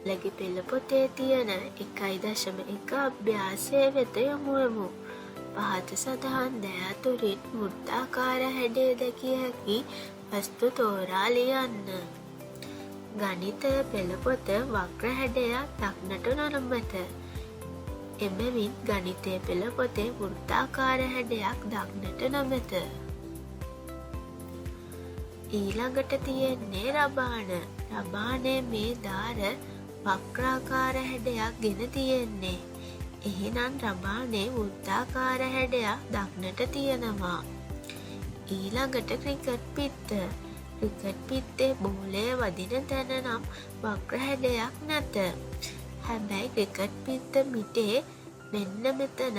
ලැබි පෙළ පොතේ තියෙන 1.1 අභ්‍යාසය වෙත යොමු වෙමු. පහත සඳහන් දෑ අතුරින් වෘත්තාකාර හැඩය දැකිය හැකි වස්තු තෝරා ලියන්න. ගණිතය පෙළ පොත වක්‍ර හැඩයක් දක්නට නොලබත. එබැවින් ගණිතය පෙළ පොතේ වෘත්තාකාර හැඩයක් දක්නට නොමැත. ඊළඟට තියෙන්නේ රබාන. රබානයේ මේ දාර වක්‍රාකාර හැඩයක් ගෙන තියෙන්නේ. එහෙනම් රබානයේ වෘත්තාකාර හැඩයක් දක්නට තියෙනවා. ඊළඟට ක්‍රිකට් පිත්ත. ක්‍රිකට් පිත්තේ බෝලය වදින තැන නම් වක්‍ර හැඩයක් නැත. හැබැයි ක්‍රිකට් පිත්ත මිටේ මෙන්න මෙතන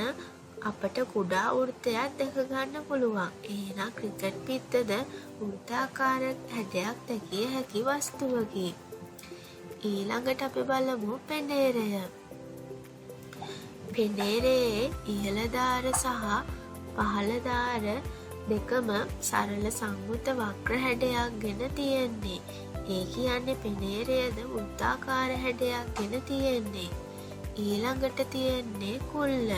අපට කුඩා වෘත්තයක් දැක ගන්න පුළුවන්. එහෙනම් ක්‍රිකට් පිත්තද වෘත්තාකාර හැඩයක් දැකිය හැකි වස්තුවකි. ඊළඟට අපි බලමු පෙනේරය. පෙනේරයේ ඉහළ දාර සහ පහළ දාර දෙකම සරල සංවෘත වක්‍ර හැඩයක් ගෙන තියෙන්නේ. ඒ කියන්නේ පෙනේරයද වෘත්තාකාර හැඩයක් ගෙන තියෙන්නේ. ඊළඟට තියෙන්නේ කුල්ල.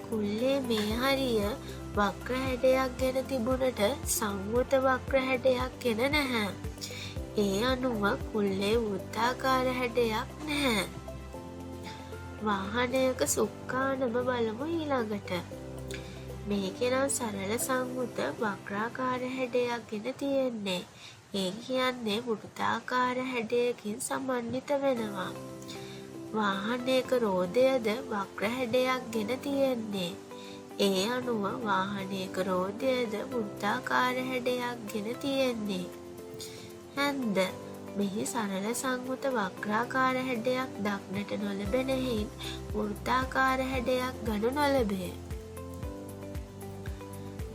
කුල්ලේ මේ හරිය වක්‍ර හැඩයක් ගෙන තිබුණට සංවෘත වක්‍ර හැඩයක් ගෙන නැහැ. ඒ අනුව කුල්ලේ වෘත්තාකාර හැඩයක් නැහැ. වාහනයක සුක්කානම බලමු ඊළඟට. මේකේ නම් සරල සංවෘත වක්‍රාකාර හැඩයක් ගෙන තියෙන්නේ. ඒ කියන්නේ වෘත්තාකාර හැඩයකින් සමන්විත වෙනවා. වාහනයක රෝදයද වක්‍ර හැඩයක් ගෙන තියෙන්නේ. ඒ අනුව වාහනයක රෝදයද වෘත්තාකාර හැඩයක් ගෙන තියෙන්නේ. හැන්ද මෙහි සරල සංවෘත වක්‍රාකාර හැඩයක් දක්නට නොලැබෙන හේයින් වෘත්තාකාර හැඩයක් ගනු නොලැබේ.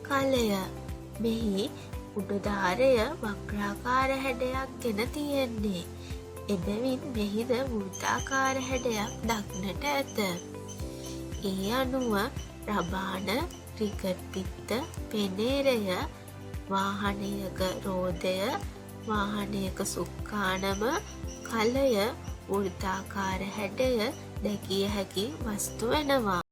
කලය මෙහි උඩුදාරය වක්‍රාකාර හැඩයක් ගෙන තියෙන්නේ. එබැවින් මෙහිද වෘත්තාකාර හැඩයක් දක්නට ඇත. ඒ අනුව රබාන, ක්‍රිකට් පිත්ත, පෙනේරය, වාහනයක රෝදය, වාහනයක සුක්කානම, කලය වෘත්තාකාර හැඩය දැකිය හැකි වස්තු වෙනවා.